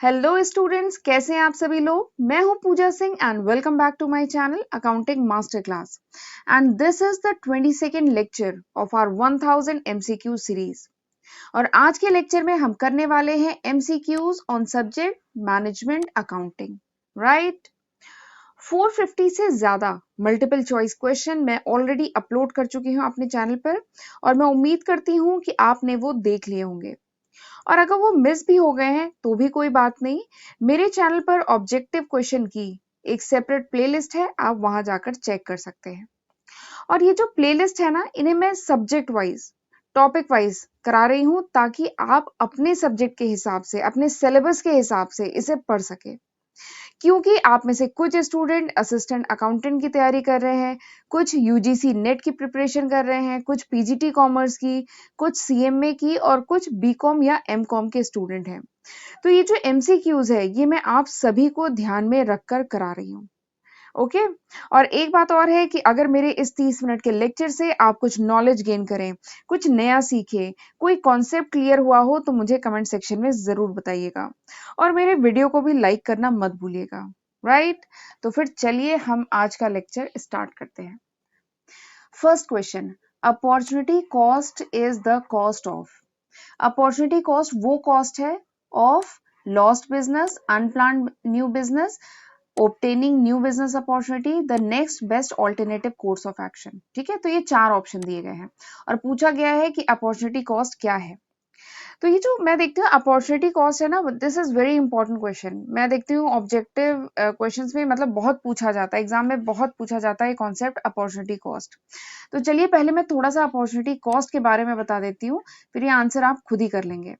Hello students, कैसे हैं आप सभी लोग। मैं हूं Pooja Singh and welcome back to my channel accounting master class. And this is the 22nd lecture of our 1000 MCQ series. और आज के लेक्चर में हम करने वाले हैं MCQs on subject management accounting, right. 450 से ज्यादा मल्टीपल चॉइस क्वेश्चन मैं ऑलरेडी अपलोड कर चुकी हूं अपने चैनल पर, और मैं उम्मीद करती हूं कि आपने वो देख लिए होंगे। और अगर वो मिस भी हो गए हैं तो भी कोई बात नहीं, मेरे चैनल पर ऑब्जेक्टिव क्वेश्चन की एक सेपरेट प्लेलिस्ट है, आप वहां जाकर चेक कर सकते हैं। और ये जो प्लेलिस्ट है ना, इन्हें मैं सब्जेक्ट वाइज, टॉपिक वाइज करा रही हूं ताकि आप अपने सब्जेक्ट के हिसाब से, अपने सिलेबस के हिसाब से इसे पढ़ सके। क्योंकि आप में से कुछ स्टूडेंट असिस्टेंट अकाउंटेंट की तैयारी कर रहे हैं, कुछ यूजीसी नेट की प्रिपरेशन कर रहे हैं, कुछ पीजीटी कॉमर्स की, कुछ सीएमए की और कुछ बीकॉम या एमकॉम के स्टूडेंट हैं। तो ये जो एमसीक्यूज है ये मैं आप सभी को ध्यान में रखकर करा रही हूँ। ओके। और एक बात और है कि अगर मेरे इस 30 मिनट के लेक्चर से आप कुछ नॉलेज गेन करें, कुछ नया सीखे, कोई कॉन्सेप्ट क्लियर हुआ हो तो मुझे कमेंट सेक्शन में जरूर बताइएगा। और मेरे वीडियो को भी लाइक करना मत भूलिएगा, राइट। तो फिर चलिए हम आज का लेक्चर स्टार्ट करते हैं। First question, opportunity cost is the cost of. Opportunity cost वो कॉस्ट है of lost business, unplanned new business, obtaining new business opportunity, the next best alternative course of action। ठीक है, तो ये चार ऑप्शन दिए गए हैं और पूछा गया है कि अपॉर्चुनिटी कॉस्ट क्या है। तो ये जो मैं देखती हूँ अपॉर्चुनिटी कॉस्ट है ना, this is very important question. मैं देखती हूँ ऑब्जेक्टिव क्वेश्चंस में मतलब बहुत पूछा जाता है, एग्जाम में बहुत पूछा जाता है कॉन्सेप्ट अपॉर्चुनिटी कॉस्ट। तो चलिए पहले मैं थोड़ा सा अपॉर्चुनिटी कॉस्ट के बारे में बता देती हूँ, फिर ये आंसर आप खुद ही कर लेंगे।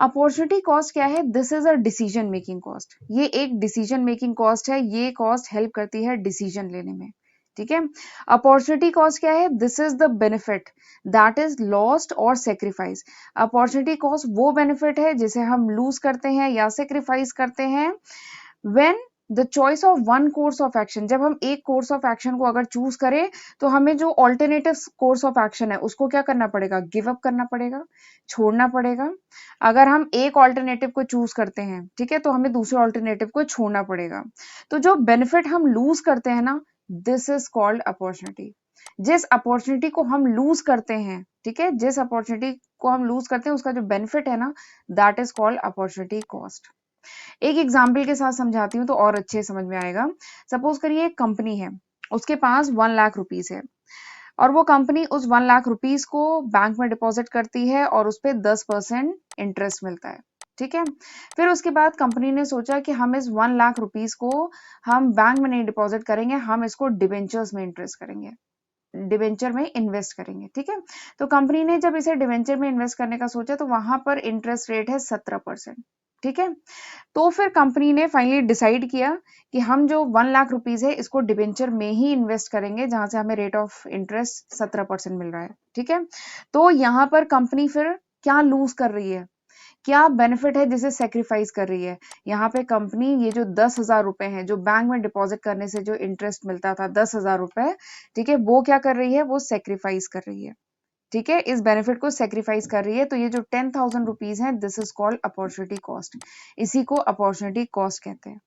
अपॉर्चुनिटी कॉस्ट क्या है? This is a decision making cost. ये एक डिसीजन मेकिंग कॉस्ट है, ये कॉस्ट हेल्प करती है डिसीजन लेने में। ठीक है। अपॉर्चुनिटी कॉस्ट क्या है? This is the benefit that is lost और सेक्रीफाइस। अपॉर्चुनिटी कॉस्ट वो बेनिफिट है जिसे हम लूज करते हैं या सेक्रीफाइस करते हैं when the choice of one course of action. जब हम एक कोर्स ऑफ एक्शन को अगर चूज करें तो हमें जो ऑल्टरनेटिव कोर्स ऑफ एक्शन है उसको क्या करना पड़ेगा? गिव अप करना पड़ेगा, छोड़ना पड़ेगा। अगर हम एक ऑल्टरनेटिव को चूज करते हैं, ठीक है, तो हमें दूसरे ऑल्टरनेटिव को छोड़ना पड़ेगा। तो जो बेनिफिट हम लूज करते हैं ना, दिस इज कॉल्ड अपॉर्चुनिटी। जिस अपॉर्चुनिटी को हम लूज करते हैं, ठीक है, जिस अपॉर्चुनिटी को हम लूज करते हैं उसका जो बेनिफिट है ना, that is called opportunity cost. एक एग्जाम्पल के साथ समझाती हूँ तो और अच्छे समझ में आएगा। सपोज करिए एक कंपनी है, उसके पास 1 लाख रुपीज है और वो कंपनी उस 1 लाख रुपीज को बैंक में डिपॉजिट करती है और उस पर 10% इंटरेस्ट मिलता है। ठीक है। फिर उसके बाद कंपनी ने सोचा कि हम इस 1 लाख रुपीज को हम बैंक में नहीं डिपॉजिट करेंगे, हम इसको डिबेंचर्स में इंटरेस्ट करेंगे, डिवेंचर में इन्वेस्ट करेंगे। ठीक है। तो कंपनी ने जब इसे डिवेंचर में इन्वेस्ट करने का सोचा तो वहां पर इंटरेस्ट रेट है 17%। ठीक है। तो फिर कंपनी ने फाइनली डिसाइड किया कि हम जो 1 लाख रुपीज है इसको डिबेंचर में ही इन्वेस्ट करेंगे जहां से हमें रेट ऑफ इंटरेस्ट 17% मिल रहा है। ठीक है। तो यहाँ पर कंपनी फिर क्या लूज कर रही है, क्या बेनिफिट है जिसे सेक्रीफाइस कर रही है? यहाँ पे कंपनी ये जो 10,000 रुपए हैं जो बैंक में डिपॉजिट करने से जो इंटरेस्ट मिलता था 10,000 रुपए, ठीक है, वो क्या कर रही है? वो सेक्रीफाइस कर रही है। ठीक है, इस बेनिफिट को सेक्रीफाइस कर रही है। तो ये जो 10,000 रुपीज है, this is called opportunity cost. इसी को अपॉर्चुनिटी कॉस्ट कहते हैं।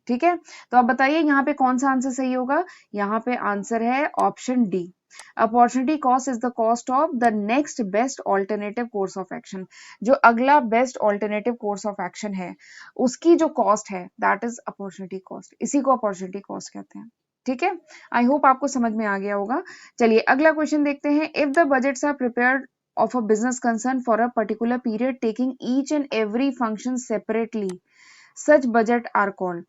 ठीक है। तो आप बताइए यहाँ पे कौन सा आंसर सही होगा? यहाँ पे आंसर है option D. Opportunity cost is the cost of the next best alternative course of action. जो अगला best alternative course of action है उसकी जो कॉस्ट है दैट इज अपॉर्चुनिटी कॉस्ट। इसी को अपॉर्चुनिटी कॉस्ट कहते हैं। ठीक है। आई होप आपको समझ में आ गया होगा। चलिए अगला क्वेश्चन देखते हैं। If the budgets are prepared of a business concern for a particular period taking each and every function separately, such budget are called।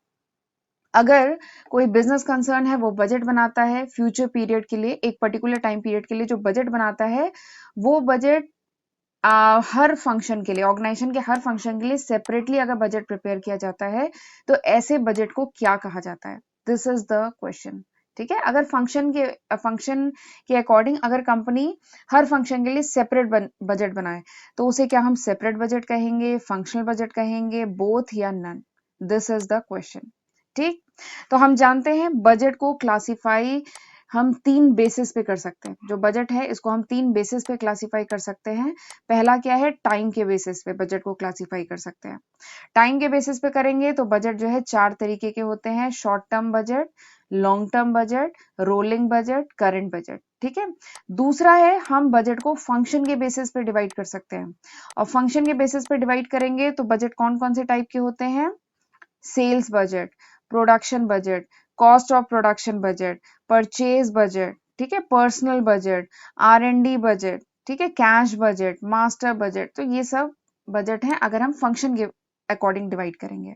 अगर कोई बिजनेस कंसर्न है वो बजट बनाता है फ्यूचर पीरियड के लिए, एक पर्टिकुलर टाइम पीरियड के लिए जो बजट बनाता है, वो बजट हर फंक्शन के लिए, ऑर्गेनाइजेशन के हर फंक्शन के लिए सेपरेटली अगर बजट प्रिपेयर किया जाता है तो ऐसे बजट को क्या कहा जाता है? This is the question. ठीक है। अगर फंक्शन के अकॉर्डिंग अगर कंपनी हर फंक्शन के लिए सेपरेट बजट बनाए तो उसे क्या हम सेपरेट बजट कहेंगे, फंक्शनल बजट कहेंगे, बोथ या none? This is the question. ठीक। तो हम जानते हैं बजट को क्लासिफाई हम 3 बेसिस पे कर सकते हैं। जो बजट है इसको हम 3 बेसिस पे क्लासिफाई कर सकते हैं। पहला क्या है, टाइम के बेसिस पे बजट को क्लासिफाई कर सकते हैं। टाइम के बेसिस पे करेंगे तो बजट जो है 4 तरीके के होते हैं, short term budget, long term budget, rolling budget, current budget. ठीक है। दूसरा है, हम बजट को फंक्शन के बेसिस पे डिवाइड कर सकते हैं, और फंक्शन के बेसिस पे डिवाइड करेंगे तो बजट कौन कौन से टाइप के होते हैं, sales budget, production budget, cost of production budget, purchase budget, ठीक है, पर्सनल बजट, R&D बजट, ठीक है, कैश बजट, मास्टर बजट। तो ये सब बजट हैं अगर हम फंक्शन के अकॉर्डिंग डिवाइड करेंगे।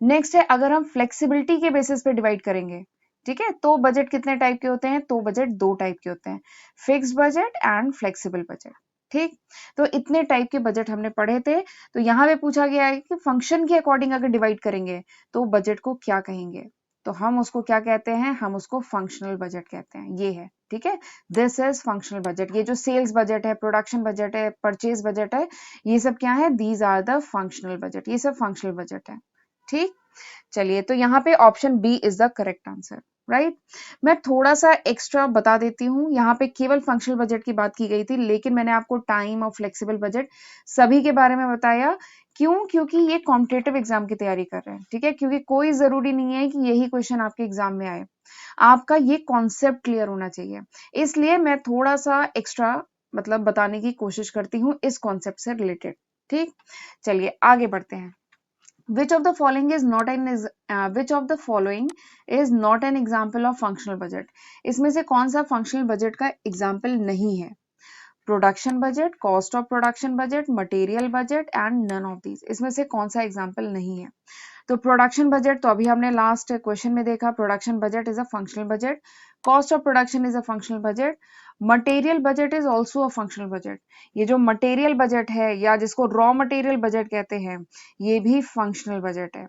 नेक्स्ट है, अगर हम फ्लेक्सिबिलिटी के बेसिस पे डिवाइड करेंगे, ठीक है, तो बजट कितने टाइप के होते हैं, तो बजट 2 टाइप के होते हैं, fixed budget and flexible budget. ठीक। तो इतने टाइप के बजट हमने पढ़े थे। तो यहाँ पे पूछा गया है कि फंक्शन के अकॉर्डिंग अगर डिवाइड करेंगे तो बजट को क्या कहेंगे, तो हम उसको क्या कहते हैं, हम उसको फंक्शनल बजट कहते हैं। ये है, ठीक है, दिस इज फंक्शनल बजट। ये जो सेल्स बजट है, प्रोडक्शन बजट है, परचेज बजट है, ये सब क्या है, these are the functional budget, ये सब फंक्शनल बजट है। ठीक। चलिए, तो यहाँ पे option B is the correct answer, right. मैं थोड़ा सा एक्स्ट्रा बता देती हूँ, यहाँ पे केवल फंक्शनल बजट की बात की गई थी, लेकिन मैंने आपको टाइम और फ्लेक्सिबल बजट सभी के बारे में बताया। क्यों? क्योंकि ये कॉम्पिटेटिव एग्जाम की तैयारी कर रहे हैं, ठीक है, क्योंकि कोई जरूरी नहीं है कि यही क्वेश्चन आपके एग्जाम में आए, आपका ये कॉन्सेप्ट क्लियर होना चाहिए, इसलिए मैं थोड़ा सा एक्स्ट्रा मतलब बताने की कोशिश करती हूँ इस कॉन्सेप्ट से रिलेटेड। ठीक। चलिए आगे बढ़ते हैं। Which of the following is not an which of the following is not an example of functional budget? इसमें से कौन सा functional budget का example नहीं है? Production budget, cost of production budget, material budget and none of these. इसमें से कौन सा एग्जाम्पल नहीं है? तो प्रोडक्शन बजट तो अभी हमने लास्ट क्वेश्चन में देखा, production budget is a functional budget, cost of production is a functional budget, material budget is also a functional budget. ये जो मटेरियल बजट है या जिसको रॉ मटेरियल बजट कहते हैं, ये भी फंक्शनल बजट है।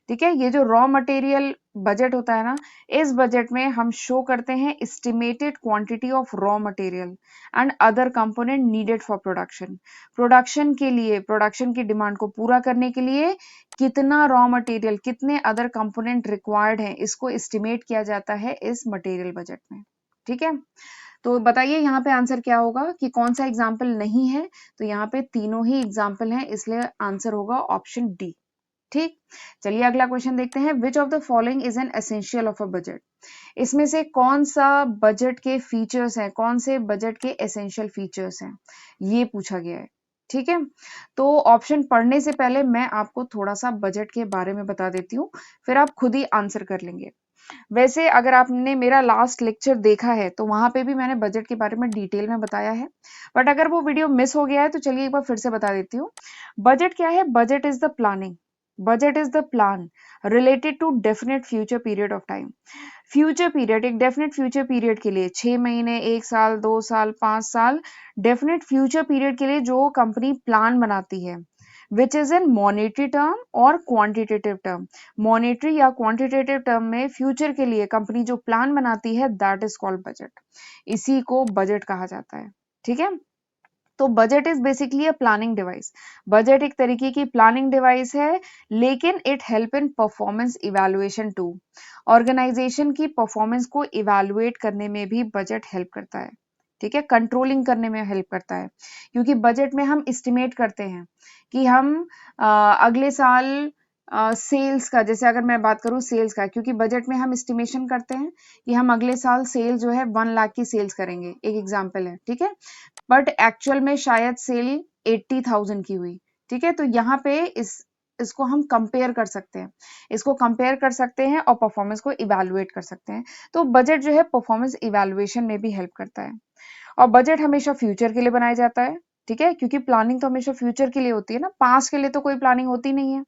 ठीक है। ये जो रॉ मटेरियल बजट होता है ना, इस बजट में हम शो करते हैं estimated quantity of raw material and other component needed for production. Production के लिए, प्रोडक्शन की डिमांड को पूरा करने के लिए कितना रॉ मटेरियल, कितने अदर कंपोनेंट रिक्वायर्ड हैं, इसको एस्टिमेट किया जाता है इस मटेरियल बजट में। ठीक है। तो बताइए यहाँ पे आंसर क्या होगा कि कौन सा एग्जाम्पल नहीं है? तो यहाँ पे तीनों ही एग्जाम्पल हैं, इसलिए आंसर होगा ऑप्शन डी। ठीक। चलिए अगला क्वेश्चन देखते हैं। Which of the following is an essential of a budget? इसमें से कौन सा बजट के फीचर्स हैं, कौन से बजट के एसेंशियल फीचर्स हैं, ये पूछा गया है। ठीक है। तो ऑप्शन पढ़ने से पहले मैं आपको थोड़ा सा बजट के बारे में बता देती हूँ, फिर आप खुद ही आंसर कर लेंगे। वैसे अगर आपने मेरा लास्ट लेक्चर देखा है तो वहां पे भी मैंने बजट के बारे में डिटेल में बताया है, बट अगर वो वीडियो मिस हो गया है तो चलिए एक बार फिर से बता देती हूँ। बजट क्या है? Budget is the planning, budget is the plan related to definite future period of time. Future period, एक डेफिनेट फ्यूचर पीरियड के लिए 6 महीने, 1 साल, 2 साल, 5 साल, डेफिनेट फ्यूचर पीरियड के लिए जो कंपनी प्लान बनाती है, which is in monetary term और क्वांटिटेटिव टर्म। मॉनेटरी या क्वांटिटेटिव टर्म में फ्यूचर के लिए कंपनी जो प्लान बनाती है, दैट इज कॉल्ड बजट। इसी को बजट कहा जाता है। ठीक है। तो budget is basically a planning device. Budget एक तरीके की प्लानिंग डिवाइस है, लेकिन it help in performance evaluation too. Organisation की परफॉर्मेंस को इवैल्यूएट करने में भी बजट हेल्प करता है। ठीक है। कंट्रोलिंग करने में हेल्प करता है, क्योंकि बजट में हम एस्टिमेट करते हैं कि हम अगले साल सेल्स का, जैसे अगर मैं बात करूं सेल्स का, क्योंकि बजट में हम एस्टिमेशन करते हैं कि हम अगले साल सेल जो है 1 लाख की सेल्स करेंगे, एक एग्जांपल है। ठीक है। बट एक्चुअल में शायद सेल 80,000 की हुई। ठीक है। तो यहाँ पे इसको हम कंपेयर कर सकते हैं, इसको कंपेयर कर सकते हैं और परफॉर्मेंस को इवैल्यूएट कर सकते हैं। तो बजट जो है परफॉर्मेंस इवैल्यूएशन में भी हेल्प करता है। और बजट हमेशा फ्यूचर के लिए बनाया जाता है। ठीक है। क्योंकि प्लानिंग तो हमेशा फ्यूचर के लिए होती है ना, पास्ट के लिए तो कोई प्लानिंग होती नहीं है।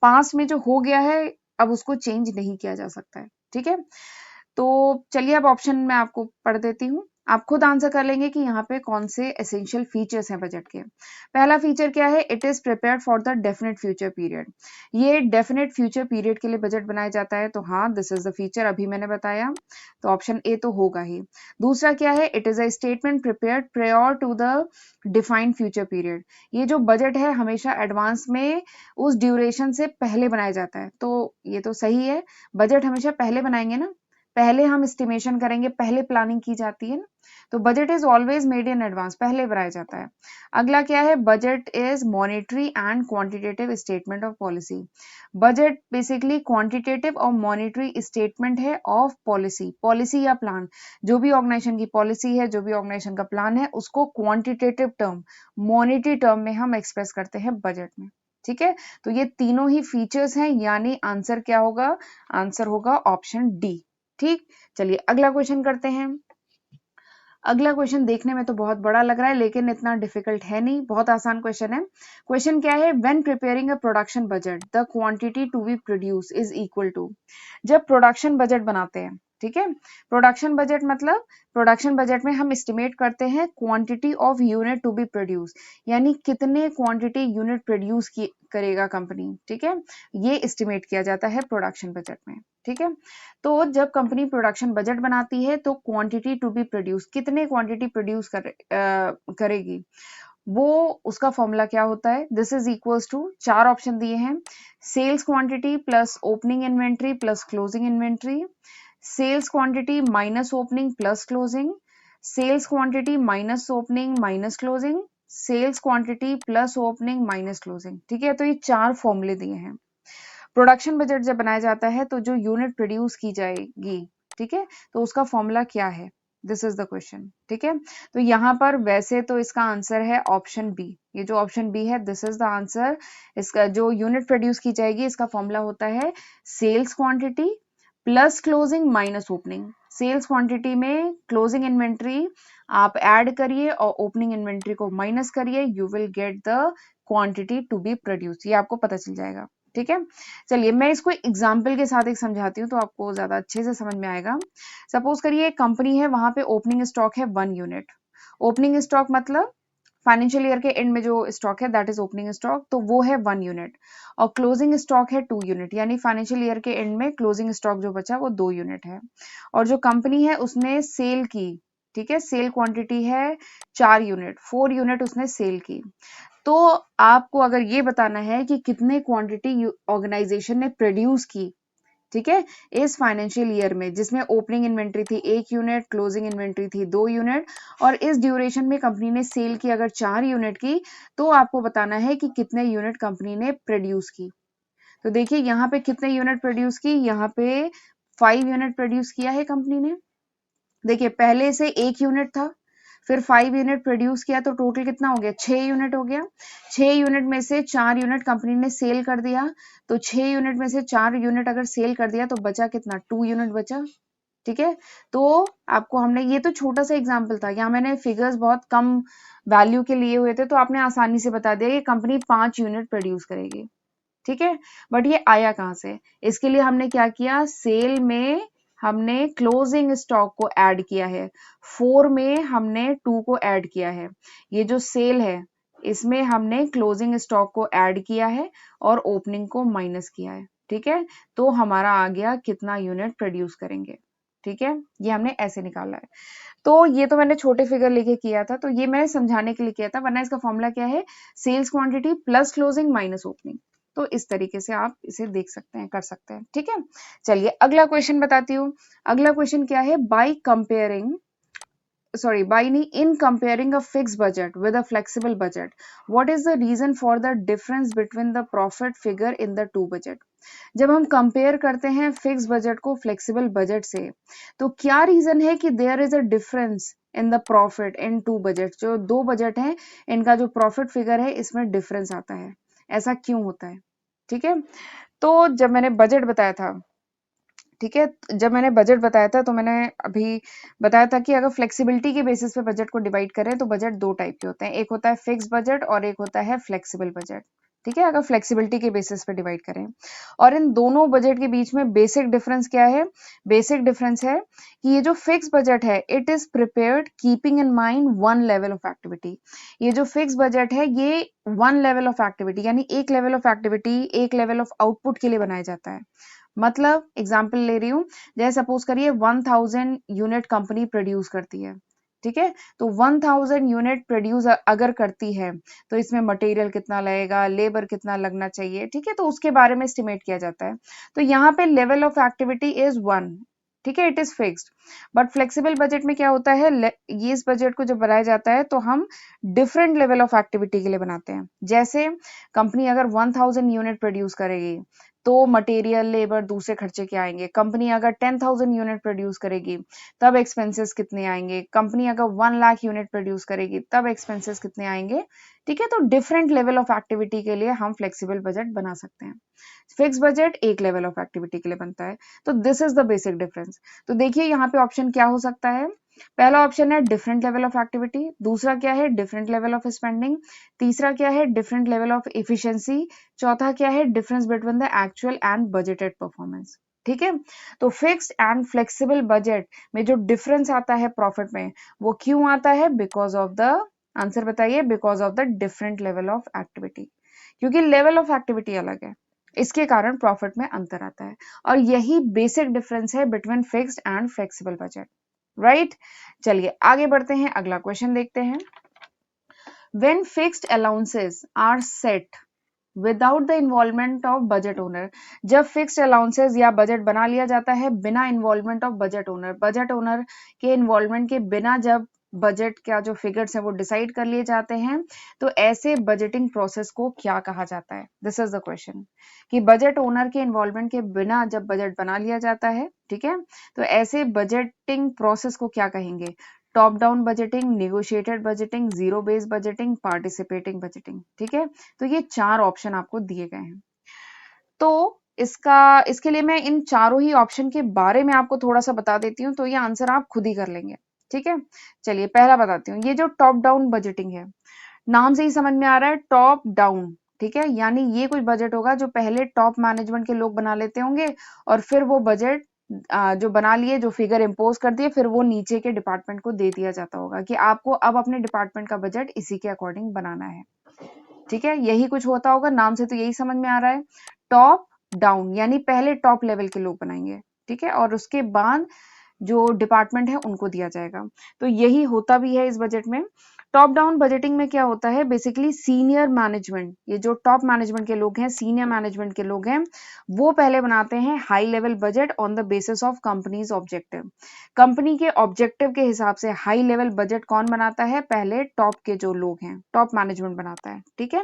पास्ट में जो हो गया है अब उसको चेंज नहीं किया जा सकता है। ठीक है। तो चलिए अब ऑप्शन मैं आपको पढ़ देती हूँ, आप खुद आंसर कर लेंगे कि यहाँ पे कौन से एसेंशियल फीचर्स हैं बजट के। पहला फीचर क्या है? It is prepared for the definite future period. ये डेफिनेट फ्यूचर पीरियड के लिए बजट बनाया जाता है, तो हाँ, दिस इज द फीचर, अभी मैंने बताया, तो ऑप्शन ए तो होगा ही। दूसरा क्या है? It is a statement prepared prior to the defined future period. ये जो बजट है हमेशा एडवांस में उस ड्यूरेशन से पहले बनाया जाता है, तो ये तो सही है, बजट हमेशा पहले बनाएंगे ना, पहले हम एस्टिमेशन करेंगे, पहले प्लानिंग की जाती है ना, तो budget is always made in advance, पहले बनाया जाता है। अगला क्या है, budget is monetary and quantitative statement of policy. Budget basically quantitative और मॉनेटरी स्टेटमेंट है ऑफ पॉलिसी, पॉलिसी या प्लान, जो भी ऑर्गेनाइजेशन की पॉलिसी है, जो भी ऑर्गेनाइजेशन का प्लान है, उसको क्वांटिटेटिव टर्म, मॉनेटरी टर्म में हम एक्सप्रेस करते हैं बजट में। ठीक है, तो ये तीनों ही फीचर्स हैं, यानी आंसर क्या होगा, आंसर होगा ऑप्शन डी। ठीक, चलिए अगला क्वेश्चन करते हैं। अगला क्वेश्चन देखने में तो बहुत बड़ा लग रहा है, लेकिन इतना डिफिकल्ट है नहीं, बहुत आसान क्वेश्चन है। क्वेश्चन क्या है, when preparing a production budget the quantity to be produce is equal to. जब प्रोडक्शन बजट बनाते हैं, ठीक है, प्रोडक्शन बजट मतलब प्रोडक्शन बजट में हम एस्टिमेट करते हैं quantity of unit to be produce, यानी कितने क्वांटिटी यूनिट प्रोड्यूस करेगा कंपनी। ठीक है, ये एस्टिमेट किया जाता है प्रोडक्शन बजट में। ठीक है, तो जब कंपनी प्रोडक्शन बजट बनाती है तो क्वांटिटी टू बी प्रोड्यूस, कितने क्वांटिटी प्रोड्यूस करेगी, वो उसका फॉर्मूला क्या होता है, दिस इज इक्वल्स टू, चार ऑप्शन दिए हैं, sales quantity plus opening inventory plus closing inventory, sales quantity minus opening plus closing, sales quantity minus opening minus closing, sales quantity plus opening minus closing. ठीक है, तो ये चार फॉर्मूले दिए हैं। प्रोडक्शन बजट जब बनाया जाता है तो जो यूनिट प्रोड्यूस की जाएगी, ठीक है, तो उसका फॉर्मूला क्या है, दिस इज द क्वेश्चन। ठीक है, तो यहाँ पर वैसे तो इसका आंसर है ऑप्शन बी, ये जो ऑप्शन बी है दिस इज द आंसर। इसका जो यूनिट प्रोड्यूस की जाएगी इसका फॉर्मूला होता है sales quantity plus closing minus opening. Sales quantity में क्लोजिंग इन्वेंट्री आप ऐड करिए और ओपनिंग इन्वेंट्री को माइनस करिए, you will get the quantity to be produce, ये आपको पता चल जाएगा। ठीक है, चलिए मैं इसको एग्जाम्पल के साथ एक समझाती हूँ तो आपको ज्यादा अच्छे से समझ में आएगा। सपोज करिए एक कंपनी है, वहां पे ओपनिंग स्टॉक है 1 यूनिट। ओपनिंग स्टॉक मतलब फाइनेंशियल ईयर के एंड में जो स्टॉक है दैट इज ओपनिंग स्टॉक, तो वो है 1 यूनिट। और क्लोजिंग स्टॉक है 2 यूनिट, यानी फाइनेंशियल ईयर के एंड में क्लोजिंग स्टॉक जो बचा वो 2 यूनिट है। और जो कंपनी है उसने सेल की, ठीक है, सेल क्वांटिटी है 4 यूनिट, 4 यूनिट उसने सेल की। तो आपको अगर ये बताना है कि कितने क्वांटिटी ऑर्गेनाइजेशन ने प्रोड्यूस की, ठीक है, इस फाइनेंशियल ईयर में, जिसमें ओपनिंग इन्वेंट्री थी 1 यूनिट, क्लोजिंग इन्वेंट्री थी 2 यूनिट, और इस ड्यूरेशन में कंपनी ने सेल की अगर 4 यूनिट की, तो आपको बताना है कि कितने यूनिट कंपनी ने प्रोड्यूस की। तो देखिए यहाँ पे कितने यूनिट प्रोड्यूस की, यहाँ पे 5 यूनिट प्रोड्यूस किया है कंपनी ने। देखिए पहले से 1 यूनिट था, फिर 5 यूनिट प्रोड्यूस किया, तो टोटल कितना हो गया, 6 यूनिट हो गया। 6 यूनिट में से 4 यूनिट कंपनी ने सेल कर दिया, तो 6 यूनिट में से 4 यूनिट अगर सेल कर दिया तो बचा कितना, 2 यूनिट बचा। ठीक है, तो आपको हमने, ये तो छोटा सा एग्जांपल था, यहाँ मैंने फिगर्स बहुत कम वैल्यू के लिए हुए थे, तो आपने आसानी से बता दिया कि कंपनी 5 यूनिट प्रोड्यूस करेगी। ठीक है, बट ये आया कहाँ से, इसके लिए हमने क्या किया, सेल में हमने क्लोजिंग स्टॉक को ऐड किया है, 4 में हमने 2 को ऐड किया है, ये जो सेल है इसमें हमने क्लोजिंग स्टॉक को ऐड किया है और ओपनिंग को माइनस किया है। ठीक है, तो हमारा आ गया कितना यूनिट प्रोड्यूस करेंगे। ठीक है, ये हमने ऐसे निकाला है। तो ये तो मैंने छोटे फिगर लेके किया था, तो ये मैंने समझाने के लिए किया था, वरना इसका फॉर्मूला क्या है, sales quantity plus closing minus opening. तो इस तरीके से आप इसे देख सकते हैं, कर सकते हैं। ठीक है, चलिए अगला क्वेश्चन बताती हूँ। अगला क्वेश्चन क्या है, by नहीं, in comparing a fixed budget with a flexible budget, what is the reason for the difference between the profit figure in the two budget? जब हम कंपेयर करते हैं फिक्स बजट को फ्लेक्सिबल बजट से, तो क्या रीजन है कि there is a difference in the profit in two budget, जो दो बजट हैं इनका जो प्रॉफिट फिगर है इसमें डिफरेंस आता है, ऐसा क्यों होता है। ठीक है, तो जब मैंने बजट बताया था, ठीक है, जब मैंने बजट बताया था तो मैंने अभी बताया था कि अगर फ्लेक्सिबिलिटी के बेसिस पे बजट को डिवाइड करें तो बजट दो टाइप के होते हैं, एक होता है फिक्स बजट और एक होता है फ्लेक्सिबल बजट। ठीक है, अगर फ्लेक्सिबिलिटी के बेसिस पे डिवाइड करें, और इन दोनों बजट के बीच में बेसिक डिफरेंस क्या है, बेसिक डिफरेंस है कि ये जो फिक्स बजट है it is prepared keeping in mind one level of activity. ये जो फिक्स बजट है ये वन लेवल ऑफ एक्टिविटी, यानी एक लेवल ऑफ एक्टिविटी, एक लेवल ऑफ आउटपुट के लिए बनाया जाता है। मतलब एग्जाम्पल ले रही हूँ, जैसे सपोज करिए 1000 यूनिट कंपनी प्रोड्यूस करती है, ठीक है, तो 1000 यूनिट प्रोड्यूस अगर करती है तो इसमें मटेरियल कितना लगेगा, लेबर कितना लगना चाहिए, ठीक है, तो उसके बारे में एस्टिमेट किया जाता है। तो यहाँ पे लेवल ऑफ एक्टिविटी इज 1, ठीक है, it is fixed. But flexible budget में क्या होता है, ये इस बजट को जब बनाया जाता है तो हम डिफरेंट लेवल ऑफ एक्टिविटी के लिए बनाते हैं। जैसे कंपनी अगर 1000 यूनिट प्रोड्यूस करेगी तो मटेरियल लेबर दूसरे खर्चे क्या आएंगे। कंपनी अगर 10,000 यूनिट प्रोड्यूस करेगी तब एक्सपेंसेस कितने आएंगे। कंपनी अगर 1 लाख यूनिट प्रोड्यूस करेगी तब एक्सपेंसेस कितने आएंगे। ठीक है, तो डिफरेंट लेवल ऑफ एक्टिविटी के लिए हम फ्लेक्सिबल बजट बना सकते हैं। फिक्स बजट एक लेवल ऑफ एक्टिविटी के लिए बनता है। तो this is the basic difference. तो देखिए यहाँ पे ऑप्शन क्या हो सकता है। पहला ऑप्शन है डिफरेंट लेवल ऑफ एक्टिविटी, दूसरा क्या है डिफरेंट लेवल ऑफ स्पेंडिंग, तीसरा क्या है डिफरेंट लेवल ऑफ एफिशिएंसी, चौथा क्या है difference between the actual and budgeted performance. ठीक है, तो फिक्स्ड एंड फ्लेक्सिबल बजट में जो डिफरेंस आता है प्रॉफिट में, वो क्यों आता है, बिकॉज ऑफ द, आंसर बताइए, because of the different level of activity. क्योंकि लेवल ऑफ एक्टिविटी अलग है, इसके कारण प्रॉफिट में अंतर आता है। और यही बेसिक डिफरेंस है between fixed and flexible budget, right. चलिए आगे बढ़ते हैं, अगला क्वेश्चन देखते हैं। When fixed allowances are set without the involvement of budget owner, जब फिक्स्ड अलाउंसेस या बजट बना लिया जाता है बिना involvement of budget owner, budget owner के इन्वॉल्वमेंट के बिना जब बजट का जो फिगर्स है वो डिसाइड कर लिए जाते हैं, तो ऐसे बजटिंग प्रोसेस को क्या कहा जाता है। दिस इज द क्वेश्चन कि बजट ओनर के इन्वॉल्वमेंट के बिना जब बजट बना लिया जाता है, ठीक है, तो ऐसे बजटिंग प्रोसेस को क्या कहेंगे। Top down budgeting, negotiated budgeting, zero based budgeting, participating budgeting. ठीक है, तो ये चार ऑप्शन आपको दिए गए हैं। तो इसके लिए मैं इन चारों ही ऑप्शन के बारे में आपको थोड़ा सा बता देती हूँ, तो ये आंसर आप खुद ही कर लेंगे। ठीक है, चलिए पहला बताती हूँ। ये जो टॉप डाउन बजटिंग है, नाम से ही समझ में आ रहा है टॉप डाउन। ठीक है, यानी ये कोई बजट होगा जो पहले टॉप मैनेजमेंट के लोग बना लेते होंगे और फिर वो बजट जो बना लिए, जो फिगर इम्पोज कर दिए, फिर वो नीचे के डिपार्टमेंट को दे दिया जाता होगा कि आपको अब अपने डिपार्टमेंट का बजट इसी के अकॉर्डिंग बनाना है। ठीक है, यही कुछ होता होगा, नाम से तो यही समझ में आ रहा है। टॉप डाउन यानी पहले टॉप लेवल के लोग बनाएंगे, ठीक है, और उसके बाद जो डिपार्टमेंट है उनको दिया जाएगा। तो यही होता भी है इस बजट में। टॉप डाउन बजटिंग में क्या होता है, बेसिकली सीनियर मैनेजमेंट, ये जो टॉप मैनेजमेंट के लोग हैं, सीनियर मैनेजमेंट के लोग हैं, वो पहले बनाते हैं high level budget on the basis of companies objective. Company के ऑब्जेक्टिव के हिसाब से हाई लेवल बजट कौन बनाता है, पहले टॉप के जो लोग हैं, टॉप मैनेजमेंट बनाता है। ठीक है,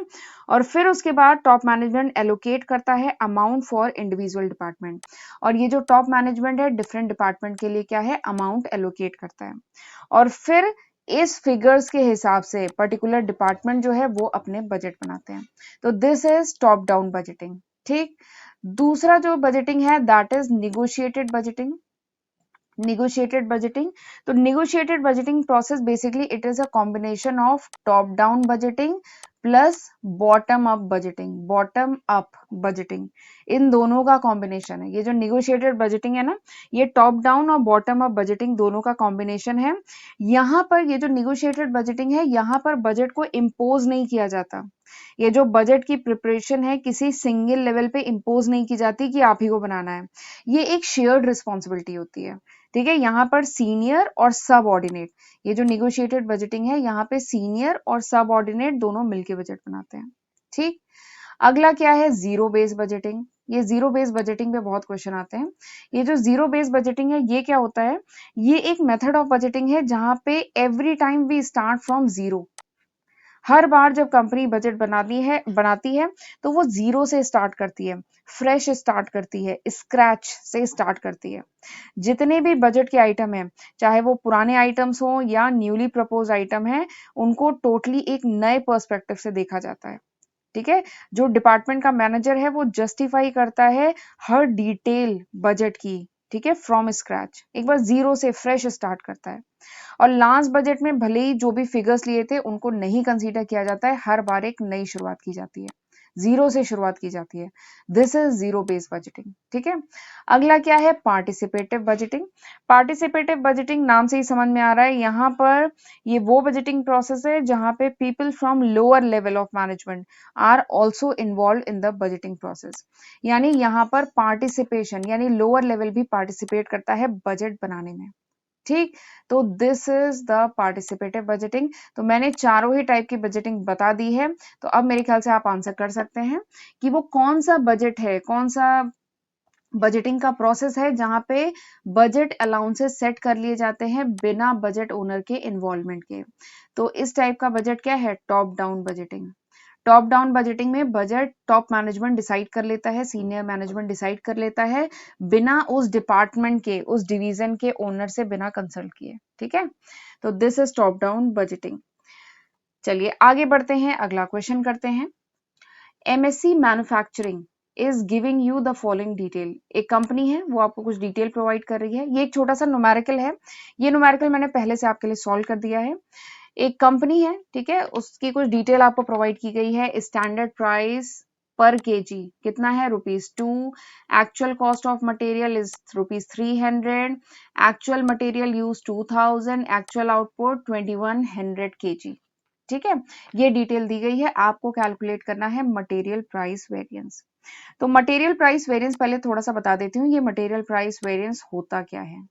और फिर उसके बाद टॉप मैनेजमेंट एलोकेट करता है अमाउंट फॉर इंडिविजुअल डिपार्टमेंट, और ये जो टॉप मैनेजमेंट है डिफरेंट डिपार्टमेंट के लिए क्या है, अमाउंट एलोकेट करता है, और फिर इस फिगर्स के हिसाब से पर्टिकुलर डिपार्टमेंट जो है वो अपने बजट बनाते हैं। तो this is top down budgeting. ठीक, दूसरा जो बजटिंग है that is negotiated budgeting. negotiated budgeting, तो negotiated budgeting process basically it is a combination of top down budgeting plus bottom up budgeting, bottom up budgeting, इन दोनों का combination है। ये जो निगोशिएटेड बजटिंग है ना, ये टॉप डाउन और बॉटम अप बजटिंग दोनों का कॉम्बिनेशन है। यहाँ पर ये जो निगोशिएटेड बजटिंग है, यहाँ पर बजट को इम्पोज नहीं किया जाता। ये जो बजट की प्रिपरेशन है किसी सिंगल लेवल पे इम्पोज नहीं की जाती कि आप ही को बनाना है, ये एक शेयर्ड रिस्पॉन्सिबिलिटी होती है। ठीक है, यहाँ पर सीनियर और सब ऑर्डिनेट, ये जो निगोशिएटेड बजटिंग है यहाँ पे सीनियर और सब ऑर्डिनेट दोनों मिलके बजट बनाते हैं। ठीक, अगला क्या है, जीरो बेस बजटिंग। ये जीरो बेस बजटिंग पे बहुत क्वेश्चन आते हैं। ये जो जीरो बेस बजटिंग है ये क्या होता है, ये एक मेथड ऑफ बजटिंग है जहां पे every time we start from zero. हर बार जब कंपनी बजट बनाती है तो वो जीरो से स्टार्ट करती है, फ्रेश स्टार्ट करती है, स्क्रैच से स्टार्ट करती है। जितने भी बजट के आइटम हैं, चाहे वो पुराने आइटम्स हो या न्यूली प्रपोज आइटम है, उनको टोटली एक नए पर्सपेक्टिव से देखा जाता है। ठीक है, जो डिपार्टमेंट का मैनेजर है वो जस्टिफाई करता है हर डिटेल बजट की। ठीक है, फ्रॉम स्क्रैच, एक बार जीरो से फ्रेश स्टार्ट करता है। और लास्ट बजट में भले ही जो भी फिगर्स लिए थे उनको नहीं कंसीडर किया जाता है, हर बार एक नई शुरुआत की जाती है, जीरो से शुरुआत की जाती है। This is zero based budgeting. ठीक है, अगला क्या है, पार्टिसिपेटिव बजटिंग। पार्टिसिपेटिव बजटिंग नाम से ही समझ में आ रहा है, यहाँ पर ये वो बजटिंग प्रोसेस है जहां पे people from lower level of management are also involve in the budgeting process. यानी यहाँ पर पार्टिसिपेशन यानी लोअर लेवल भी पार्टिसिपेट करता है बजट बनाने में। ठीक, तो this is the participative budgeting. तो मैंने चारों ही टाइप की बजटिंग बता दी है। तो अब मेरे ख्याल से आप आंसर कर सकते हैं कि वो कौन सा बजट है, कौन सा बजटिंग का प्रोसेस है जहां पे बजट अलाउंसेस सेट कर लिए जाते हैं बिना बजट ओनर के इन्वॉल्वमेंट के। तो इस टाइप का बजट क्या है? Top down budgeting. Top down budgeting में बजट टॉप मैनेजमेंट डिसाइड कर लेता है, सीनियर मैनेजमेंट डिसाइड कर लेता है, बिना उस डिपार्टमेंट के, उस डिवीजन के ओनर से बिना कंसल्ट किए। ठीक है, तो this is top down budgeting. चलिए आगे बढ़ते हैं, अगला क्वेश्चन करते हैं। MSc manufacturing is giving you the following detail. एक कंपनी है, वो आपको कुछ डिटेल प्रोवाइड कर रही है। ये एक छोटा सा न्यूमेरिकल है, ये न्यूमेरिकल मैंने पहले से आपके लिए सॉल्व कर दिया है। एक कंपनी है, ठीक है, उसकी कुछ डिटेल आपको प्रोवाइड की गई है। स्टैंडर्ड प्राइस पर केजी कितना है? ₹2। Actual cost of material is ₹300। Actual material use 2000। Actual output 2100 KG. ठीक है, ये डिटेल दी गई है। आपको कैलकुलेट करना है मटेरियल प्राइस वेरिएंस। तो मटेरियल प्राइस वेरिएंस पहले थोड़ा सा बता देती हूँ, ये मटेरियल प्राइस वेरिएंस होता क्या है।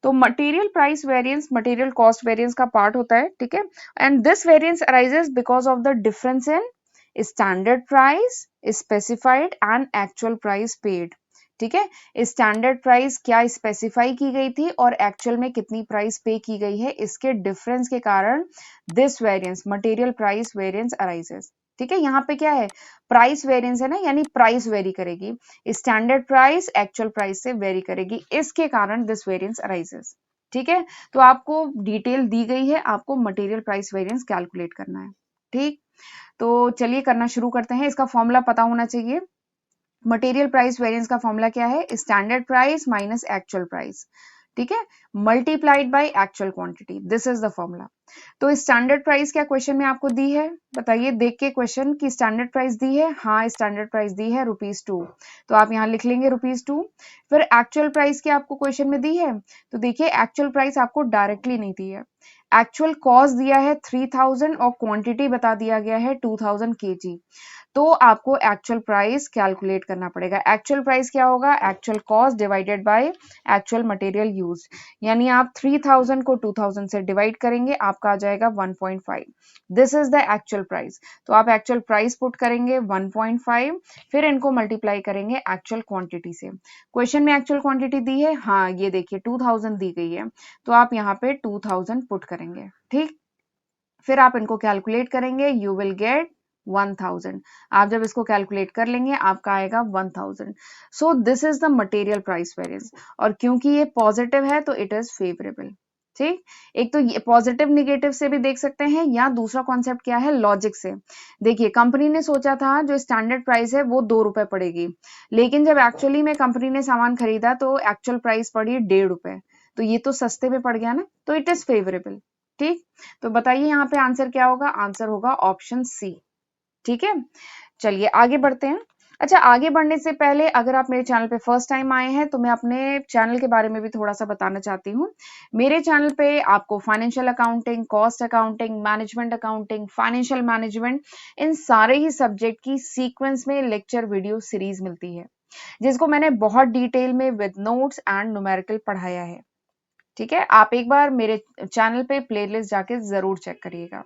तो material price variance material cost variance का पार्ट होता है, ठीक है। And this variance arises because of the difference in standard price specified and actual price paid. ठीक है, स्टैंडर्ड प्राइस क्या स्पेसिफाई की गई थी और एक्चुअल में कितनी प्राइस पे की गई है, इसके डिफरेंस के कारण this variance material price variance arises. ठीक है, यहाँ पे क्या है? प्राइस वेरिएंस है ना, यानी प्राइस वेरी करेगी, स्टैंडर्ड प्राइस एक्चुअल प्राइस से वेरी करेगी, इसके कारण दिस वेरिएंस अराइजेस। ठीक है, तो आपको डिटेल दी गई है, आपको मटेरियल प्राइस वेरिएंस कैलकुलेट करना है। ठीक, तो चलिए करना शुरू करते हैं। इसका फॉर्मूला पता होना चाहिए। मटेरियल प्राइस वेरिएंस का फॉर्मूला क्या है? Standard price minus actual price, ठीक है, multiplied by actual quantity, this is the formula. तो स्टैंडर्ड प्राइस क्या क्वेश्चन में आपको दी है? बताइए देख के क्वेश्चन की स्टैंडर्ड प्राइस दी है। हाँ, स्टैंडर्ड प्राइस दी है ₹2, तो आप यहाँ लिख लेंगे ₹2। फिर एक्चुअल प्राइस क्या आपको क्वेश्चन में दी है? तो देखिए एक्चुअल प्राइस आपको डायरेक्टली नहीं दी है। एक्चुअल कॉस्ट दिया है 3000 और क्वांटिटी बता दिया गया है 2000 केजी। तो आपको एक्चुअल प्राइस कैलकुलेट करना पड़ेगा। एक्चुअल प्राइस क्या होगा? Actual cost divided by actual material use, यानी आप 3000 को 2000 से डिवाइड करेंगे, आपका आ जाएगा 1.5। This is the actual price. तो आप एक्चुअल प्राइस पुट करेंगे 1.5, फिर इनको मल्टीप्लाई करेंगे एक्चुअल क्वांटिटी से। क्वेश्चन में एक्चुअल क्वांटिटी दी है, हाँ ये देखिए 2000 दी गई है, तो आप यहाँ पे 2000 पुट करेंगे। ठीक, फिर आप इनको कैलकुलेट करेंगे, यू विल गेट 1000। आप जब इसको कैलकुलेट कर लेंगे, आपका आएगा 1000। So this is the material price variance, और क्योंकि ये पॉजिटिव है तो इट इज फेवरेबल। ठीक, एक तो ये पॉजिटिव निगेटिव से भी देख सकते हैं, या दूसरा कॉन्सेप्ट क्या है? लॉजिक से। देखिए कंपनी ने सोचा था जो स्टैंडर्ड प्राइस है वो ₹2 पड़ेगी, लेकिन जब एक्चुअली में कंपनी ने सामान खरीदा तो एक्चुअल प्राइस पड़ी ₹1.5, तो ये तो सस्ते में पड़ गया ना, तो इट इज फेवरेबल। ठीक, तो बताइए यहाँ पे आंसर क्या होगा? आंसर होगा ऑप्शन सी। ठीक है, चलिए आगे बढ़ते हैं। अच्छा, आगे बढ़ने से पहले अगर आप मेरे चैनल पे फर्स्ट टाइम आए हैं तो मैं अपने चैनल के बारे में भी थोड़ा सा बताना चाहती हूँ। मेरे चैनल पे आपको financial accounting, cost accounting, management accounting, financial management, इन सारे ही सब्जेक्ट की सीक्वेंस में लेक्चर वीडियो सीरीज मिलती है, जिसको मैंने बहुत डिटेल में विद नोट्स एंड न्यूमेरिकल पढ़ाया है। ठीक है, आप एक बार मेरे चैनल पे प्लेलिस्ट जाके जरूर चेक करिएगा।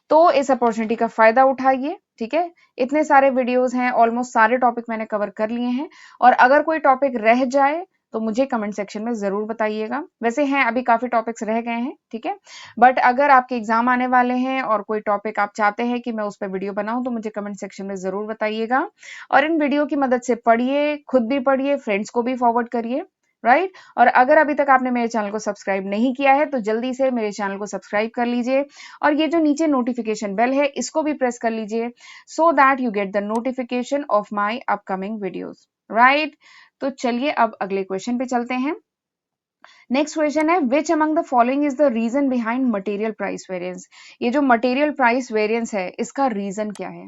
तो इस अपॉर्चुनिटी का फायदा उठाइए। ठीक है, इतने सारे वीडियोस हैं, ऑलमोस्ट सारे टॉपिक मैंने कवर कर लिए हैं, और अगर कोई टॉपिक रह जाए तो मुझे कमेंट सेक्शन में जरूर बताइएगा। वैसे हैं अभी काफी टॉपिक्स रह गए हैं, ठीक है, बट अगर आपके एग्जाम आने वाले हैं और कोई टॉपिक आप चाहते हैं कि मैं उस पर वीडियो बनाऊं तो मुझे कमेंट सेक्शन में जरूर बताइएगा। और इन वीडियो की मदद से पढ़िए, खुद भी पढ़िए, फ्रेंड्स को भी फॉरवर्ड करिए, राइट। और अगर अभी तक आपने मेरे चैनल को सब्सक्राइब नहीं किया है तो जल्दी से मेरे चैनल को सब्सक्राइब कर लीजिए, और ये जो नीचे नोटिफिकेशन बेल है इसको भी प्रेस कर लीजिए, so that you get the notification of my upcoming videos, right. तो चलिए अब अगले क्वेश्चन पे चलते हैं। नेक्स्ट क्वेश्चन है, which among the following is the reason behind material price variance. ये जो मटेरियल प्राइस वेरिएंस है इसका रीजन क्या है?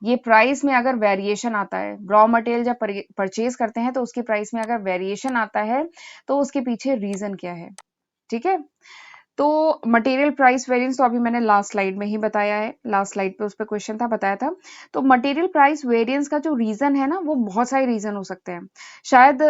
ये प्राइस में अगर वेरिएशन आता है, रॉ मटेरियल जब परचेज करते हैं तो उसकी प्राइस में अगर वेरिएशन आता है तो उसके पीछे रीजन क्या है? ठीक है, तो मटेरियल प्राइस वेरिएंस तो अभी मैंने लास्ट स्लाइड में ही बताया है, लास्ट स्लाइड पे उस पर क्वेश्चन था, बताया था। तो मटेरियल प्राइस वेरिएंस का जो रीजन है ना, वो बहुत सारे रीजन हो सकते हैं। शायद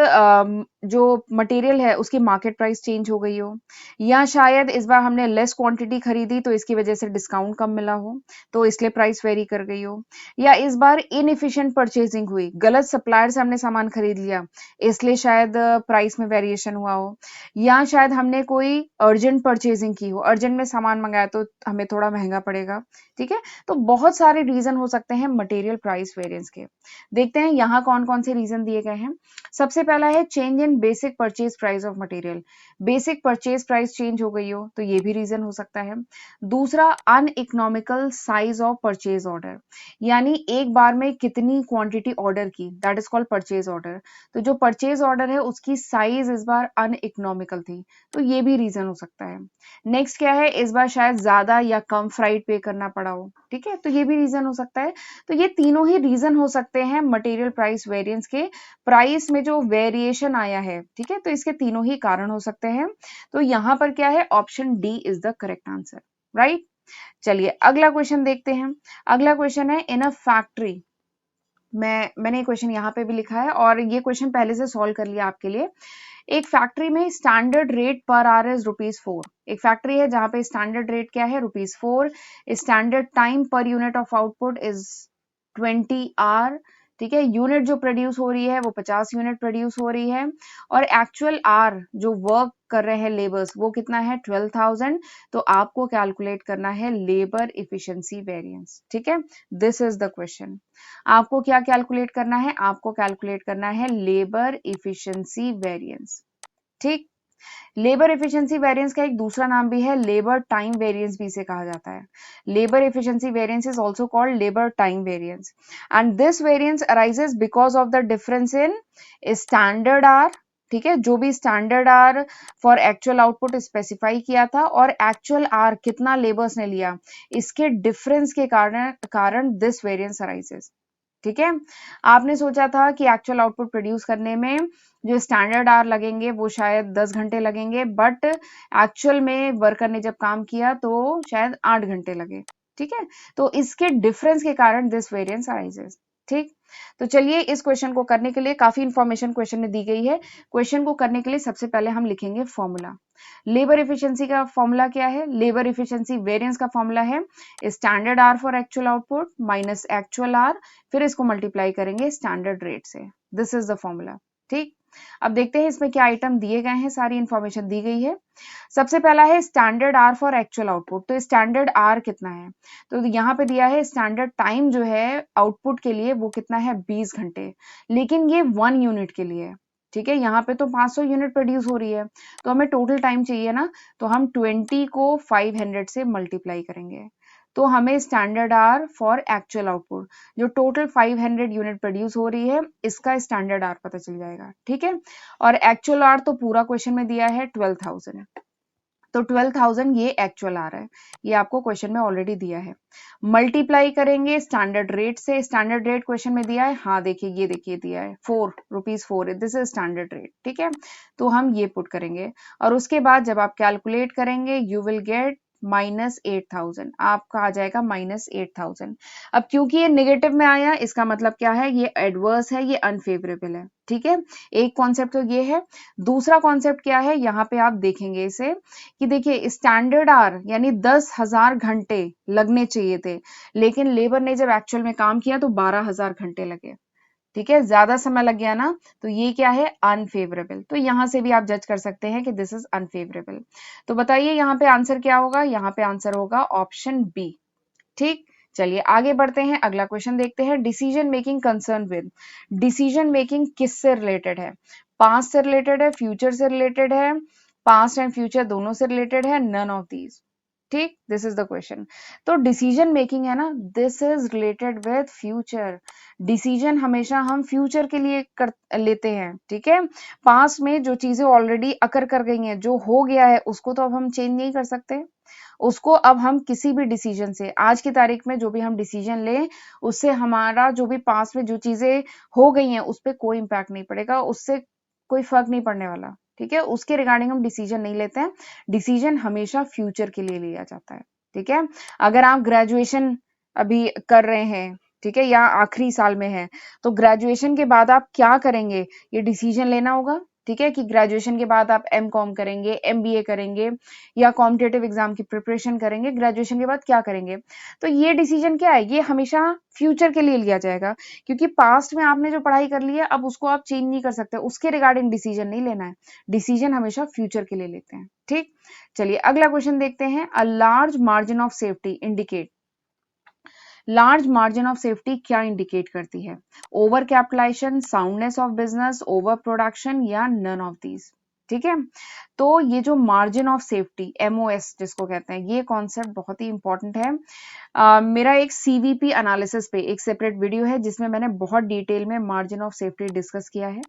जो मटेरियल है उसकी मार्केट प्राइस चेंज हो गई हो, या शायद इस बार हमने लेस क्वांटिटी खरीदी तो इसकी वजह से डिस्काउंट कम मिला हो, तो इसलिए प्राइस वेरी कर गई हो, या इस बार इनएफिशिएंट परचेजिंग हुई, गलत सप्लायर से हमने सामान खरीद लिया, इसलिए शायद प्राइस में वेरिएशन हुआ हो, या शायद हमने कोई अर्जेंट परचेजिंग की हो, अर्जेंट में सामान मंगाया तो हमें थोड़ा महंगा पड़ेगा। ठीक है, तो बहुत सारे रीजन हो सकते हैं मटेरियल प्राइस वेरिएंस के। देखते हैं यहाँ कौन कौन से रीजन दिए गए हैं। सबसे पहला है change in basic purchase price of material, basic purchase price change हो गई हो तो ये भी रीजन हो सकता है। दूसरा, uneconomical size of purchase order, यानी एक बार में कितनी क्वांटिटी ऑर्डर की, that is called purchase order. तो जो परचेज ऑर्डर है उसकी साइज इस बार अनइकोनॉमिकल थी, तो ये भी रीजन हो सकता है। नेक्स्ट क्या है, इस बार शायद ज्यादा या कम फ्राइट पे करना पड़ा हो, ठीक है, तो ये भी रीजन हो सकता है। तो ये तीनों ही रीजन हो सकते हैं मटेरियल प्राइस वेरिएंस के, प्राइस में जो वेरिएशन आया है, ठीक है, तो इसके तीनों ही कारण हो सकते हैं। तो यहां पर क्या है, option D is the correct answer, right. चलिए अगला क्वेश्चन देखते हैं। अगला क्वेश्चन है, इन अ फैक्ट्री, मैंने ये क्वेश्चन यहाँ पे भी लिखा है और ये क्वेश्चन पहले से सॉल्व कर लिया आपके लिए। एक फैक्ट्री में standard rate per hour is ₹4। एक फैक्ट्री है जहां पे स्टैंडर्ड रेट क्या है, ₹4। Standard time per unit of output is 20 hour. ठीक है, यूनिट जो प्रोड्यूस हो रही है वो 50 यूनिट प्रोड्यूस हो रही है, और एक्चुअल आर जो वर्क कर रहे हैं लेबर्स वो कितना है, 12,000। तो आपको कैलकुलेट करना है लेबर इफिशिएंसी वेरिएंस। ठीक है, दिस इज द क्वेश्चन। आपको क्या कैलकुलेट करना है, आपको कैलकुलेट करना है लेबर इफिशिएंसी वेरिएंस। ठीक, लेबर एफिशिएंसी वेरिएंस का एक दूसरा नाम भी है, लेबर टाइम वेरिएंस भी इसे कहा जाता है। Labour efficiency variance is also called labour time variance, and this variance arises because of the difference in standard hour, ठीक है, जो भी standard hour for actual output specify किया था और एक्चुअल आर कितना लेबर्स ने लिया, इसके डिफरेंस के कारण दिस वेरिएंस अराइजेस। ठीक है, आपने सोचा था कि एक्चुअल आउटपुट प्रोड्यूस करने में जो स्टैंडर्ड आवर लगेंगे वो शायद 10 घंटे लगेंगे, बट एक्चुअल में वर्कर ने जब काम किया तो शायद 8 घंटे लगे। ठीक है, तो इसके डिफरेंस के कारण दिस वेरिएंस अराइजेस। ठीक, तो चलिए इस क्वेश्चन को करने के लिए काफी इंफॉर्मेशन क्वेश्चन में दी गई है। क्वेश्चन को करने के लिए सबसे पहले हम लिखेंगे फॉर्मूला। लेबर एफिशिएंसी का फॉर्मूला क्या है, लेबर एफिशिएंसी वेरिएंस का फॉर्मूला है standard hour for actual output minus actual hour, फिर इसको मल्टीप्लाई करेंगे स्टैंडर्ड रेट से। This is the formula. ठीक, अब देखते हैं इसमें क्या आइटम दिए गए हैं, सारी इंफॉर्मेशन दी गई है। सबसे पहला है standard hour for actual output, तो स्टैंडर्ड आर कितना है, तो यहाँ पे दिया है स्टैंडर्ड टाइम जो है आउटपुट के लिए वो कितना है, 20 घंटे, लेकिन ये 1 यूनिट के लिए है। ठीक है, यहाँ पे तो 500 यूनिट प्रोड्यूस हो रही है, तो हमें टोटल टाइम चाहिए ना, तो हम 20 को 500 से मल्टीप्लाई करेंगे, तो हमें standard hour for actual output जो टोटल 500 यूनिट प्रोड्यूस हो रही है इसका स्टैंडर्ड आर पता चल जाएगा। ठीक है, और एक्चुअल आर तो पूरा क्वेश्चन में दिया है 12,000, तो 12,000 ये एक्चुअल आ रहा है, ये आपको क्वेश्चन में ऑलरेडी दिया है। मल्टीप्लाई करेंगे स्टैंडर्ड रेट से, स्टैंडर्ड रेट क्वेश्चन में दिया है, हाँ देखिए ये देखिए दिया है ₹4, दिस इज स्टैंडर्ड रेट। ठीक है, तो हम ये पुट करेंगे और उसके बाद जब आप कैलकुलेट करेंगे यू विल गेट -8,000, आपका आ जाएगा -8,000। अब क्योंकि ये नेगेटिव में आया इसका मतलब क्या है, ये एडवर्स है, ये अनफेवरेबल है। ठीक है, एक कॉन्सेप्ट तो ये है। दूसरा कॉन्सेप्ट क्या है, यहाँ पे आप देखेंगे इसे कि देखिए स्टैंडर्ड आर यानी 10,000 घंटे लगने चाहिए थे, लेकिन लेबर ने जब एक्चुअल में काम किया तो 12,000 घंटे लगे। ठीक है, ज्यादा समय लग गया ना, तो ये क्या है, अनफेवरेबल। तो यहां से भी आप जज कर सकते हैं कि दिस इज अनफेवरेबल। तो बताइए यहाँ पे आंसर क्या होगा, यहाँ पे आंसर होगा ऑप्शन बी। ठीक, चलिए आगे बढ़ते हैं, अगला क्वेश्चन देखते हैं। Decision making concern with, decision making किससे रिलेटेड है, पास्ट से रिलेटेड है, फ्यूचर से रिलेटेड है, पास्ट एंड फ्यूचर दोनों से रिलेटेड है, नन ऑफ दीज। ठीक, दिस इज द क्वेश्चन। तो डिसीजन मेकिंग है ना, this is related with future. Decision हमेशा हम फ्यूचर के लिए कर लेते हैं। ठीक है, पास्ट में जो चीजें ऑलरेडी अकर कर गई हैं, जो हो गया है उसको तो अब हम चेंज नहीं कर सकते, उसको अब हम किसी भी डिसीजन से आज की तारीख में जो भी हम डिसीजन लें उससे हमारा जो भी पास्ट में जो चीजें हो गई हैं उस पर कोई इम्पैक्ट नहीं पड़ेगा, उससे कोई फर्क नहीं पड़ने वाला। ठीक है, उसके रिगार्डिंग हम डिसीजन नहीं लेते हैं। डिसीजन हमेशा फ्यूचर के लिए लिया जाता है। ठीक है, अगर आप ग्रेजुएशन अभी कर रहे हैं, ठीक है, या आखिरी साल में है, तो ग्रेजुएशन के बाद आप क्या करेंगे ये डिसीजन लेना होगा। ठीक है, कि ग्रेजुएशन के बाद आप एमकॉम करेंगे, एमबीए करेंगे, या कॉम्पिटिटिव एग्जाम की प्रिपरेशन करेंगे, ग्रेजुएशन के बाद क्या करेंगे। तो ये डिसीजन क्या है, ये हमेशा फ्यूचर के लिए लिया जाएगा, क्योंकि पास्ट में आपने जो पढ़ाई कर ली है अब उसको आप चेंज नहीं कर सकते, उसके रिगार्डिंग डिसीजन नहीं लेना है। डिसीजन हमेशा फ्यूचर के लिए लेते हैं। ठीक, चलिए अगला क्वेश्चन देखते हैं। A large margin of safety indicate. Large margin of safety क्या इंडिकेट करती है? Over capitalisation, soundness of business, over production, या नन ऑफ दीज। ठीक है, तो ये जो मार्जिन ऑफ सेफ्टी, एमओएस जिसको कहते हैं, ये कॉन्सेप्ट बहुत ही इंपॉर्टेंट है। मेरा एक सीवीपी एनालिसिस पे एक सेपरेट वीडियो है जिसमें मैंने बहुत डिटेल में मार्जिन ऑफ सेफ्टी डिस्कस किया है।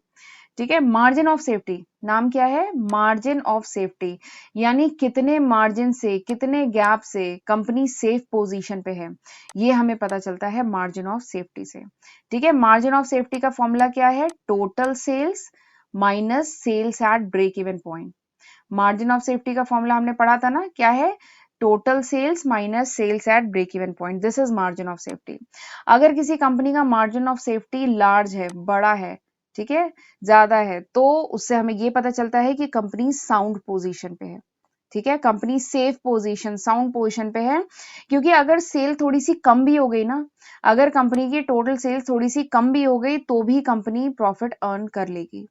ठीक है, मार्जिन ऑफ सेफ्टी नाम क्या है? मार्जिन ऑफ सेफ्टी, यानी कितने मार्जिन से, कितने गैप से कंपनी सेफ पोजीशन पे है, ये हमें पता चलता है मार्जिन ऑफ सेफ्टी से। ठीक है, मार्जिन ऑफ सेफ्टी का फॉर्मूला क्या है? Total sales minus sales at break even point. Margin of safety का फॉर्मूला हमने पढ़ा था ना, क्या है? Total sales minus sales at break even point, this is margin of safety. अगर किसी कंपनी का मार्जिन ऑफ सेफ्टी लार्ज है, बड़ा है, ठीक है, ज्यादा है, तो उससे हमें ये पता चलता है कि कंपनी साउंड पोजीशन पे है। ठीक है, company safe position, sound position पे है। क्योंकि अगर सेल थोड़ी सी कम भी हो गई ना, अगर कंपनी की टोटल सेल्स थोड़ी सी कम भी हो गई तो भी कंपनी प्रॉफिट अर्न कर लेगी।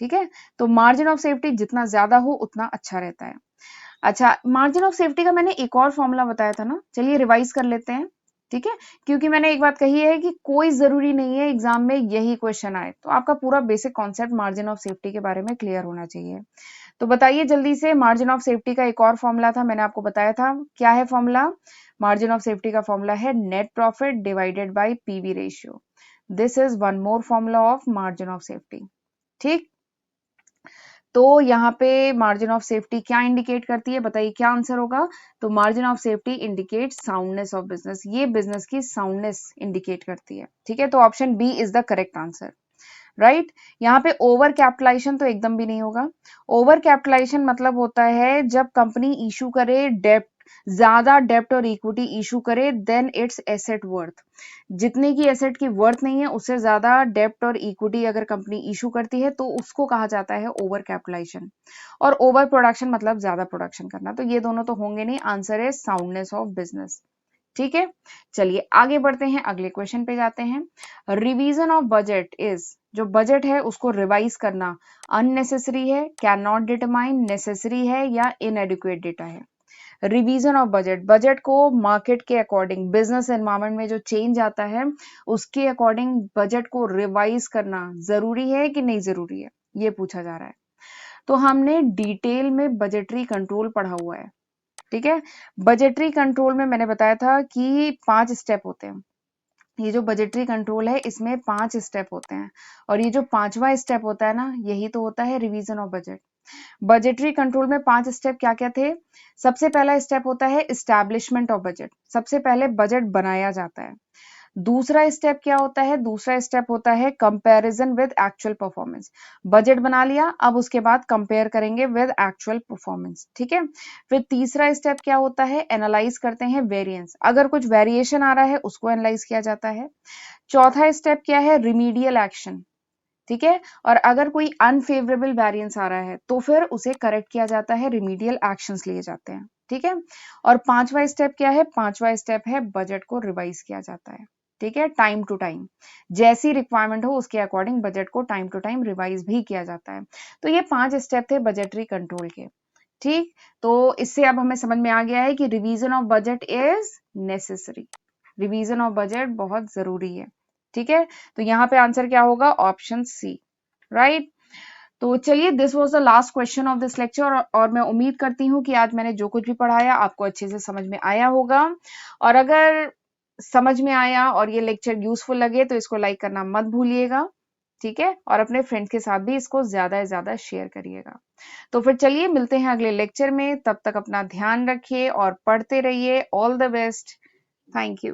ठीक है, तो मार्जिन ऑफ सेफ्टी जितना ज्यादा हो उतना अच्छा रहता है। अच्छा, मार्जिन ऑफ सेफ्टी का मैंने एक और फॉर्मूला बताया था ना, चलिए रिवाइज कर लेते हैं। ठीक है, क्योंकि मैंने एक बात कही है कि कोई जरूरी नहीं है एग्जाम में यही क्वेश्चन आए, तो आपका पूरा basic concept margin of safety के बारे में क्लियर होना चाहिए। तो बताइए जल्दी से, मार्जिन ऑफ सेफ्टी का एक और फॉर्मूला था, मैंने आपको बताया था, क्या है फॉर्मूला? मार्जिन ऑफ सेफ्टी का फॉर्मूला है net profit divided by PV ratio. This is one more formula of margin of safety. ठीक, तो यहाँ पे मार्जिन ऑफ सेफ्टी क्या इंडिकेट करती है, बताइए क्या आंसर होगा? तो margin of safety indicate soundness of business, ये बिजनेस की साउंडनेस इंडिकेट करती है। ठीक है, तो option B is the correct answer. Right, यहाँ पे ओवर कैपिटलाइजेशन तो एकदम भी नहीं होगा। ओवर कैपिटलाइजेशन मतलब होता है जब कंपनी इशू करे डेप्ट, ज्यादा डेप्ट और इक्विटी इशू करे, देन इट्स एसेट वर्थ। जितने की एसेट की वर्थ नहीं है उससे ज्यादा डेप्ट और इक्विटी अगर कंपनी इशू करती है तो उसको कहा जाता है ओवर कैपिटलाइजेशन। और ओवर प्रोडक्शन मतलब ज्यादा प्रोडक्शन करना, तो ये दोनों तो होंगे नहीं, आंसर है साउंडनेस ऑफ बिजनेस। ठीक है, चलिए आगे बढ़ते हैं, अगले क्वेश्चन पे जाते हैं। रिवीजन ऑफ बजट इज, जो बजट है उसको रिवाइज करना अननेसेसरी है, कैन नॉट डिटरमाइन, नेसेसरी है, या इनएडिक्वेट डेटा है। रिवीजन ऑफ बजट, बजट को मार्केट के अकॉर्डिंग, बिजनेस एनवायरनमेंट में जो चेंज आता है उसके अकॉर्डिंग बजट को रिवाइज करना जरूरी है कि नहीं जरूरी है, ये पूछा जा रहा है। तो हमने डिटेल में बजटरी कंट्रोल पढ़ा हुआ है। ठीक है, बजटरी कंट्रोल में मैंने बताया था कि 5 स्टेप होते हैं। ये जो बजटरी कंट्रोल है इसमें 5 स्टेप होते हैं, और ये जो 5वां स्टेप होता है ना, यही तो होता है revision of budget. Budgetary control में 5 स्टेप क्या क्या थे? सबसे पहला स्टेप होता है इस्टेब्लिशमेंट ऑफ बजट, सबसे पहले बजट बनाया जाता है। दूसरा स्टेप क्या होता है? दूसरा स्टेप होता है comparison with actual performance. Budget बना लिया, अब उसके बाद कंपेयर करेंगे विद एक्चुअल परफॉर्मेंस। ठीक है, फिर तीसरा स्टेप क्या होता है? एनालाइज करते हैं वेरिएंस, अगर कुछ वेरिएशन आ रहा है उसको एनालाइज किया जाता है। चौथा स्टेप क्या है? Remedial action. ठीक है, और अगर कोई अनफेवरेबल वेरिएंस आ रहा है तो फिर उसे करेक्ट किया जाता है, रिमीडियल एक्शंस लिए जाते हैं। ठीक है, और पांचवा स्टेप क्या है? पांचवा स्टेप है बजट को रिवाइज किया जाता है। ठीक है, टाइम टू टाइम, जैसी रिक्वायरमेंट हो उसके अकॉर्डिंग बजट को टाइम टू टाइम रिवाइज भी किया जाता है। तो ये 5 स्टेप थे बजटरी कंट्रोल के। ठीक, तो इससे अब हमें समझ में आ गया है कि revision of budget is necessary, revision of budget बहुत जरूरी है। ठीक है, तो यहाँ पे आंसर क्या होगा? Option C. राइट, तो चलिए this was the last question of this lecture, और मैं उम्मीद करती हूँ कि आज मैंने जो कुछ भी पढ़ाया आपको अच्छे से समझ में आया होगा। और अगर समझ में आया और ये लेक्चर यूजफुल लगे तो इसको लाइक करना मत भूलिएगा। ठीक है, और अपने फ्रेंड्स के साथ भी इसको ज्यादा से ज्यादा शेयर करिएगा। तो फिर चलिए मिलते हैं अगले लेक्चर में, तब तक अपना ध्यान रखिए और पढ़ते रहिए। All the best, thank you.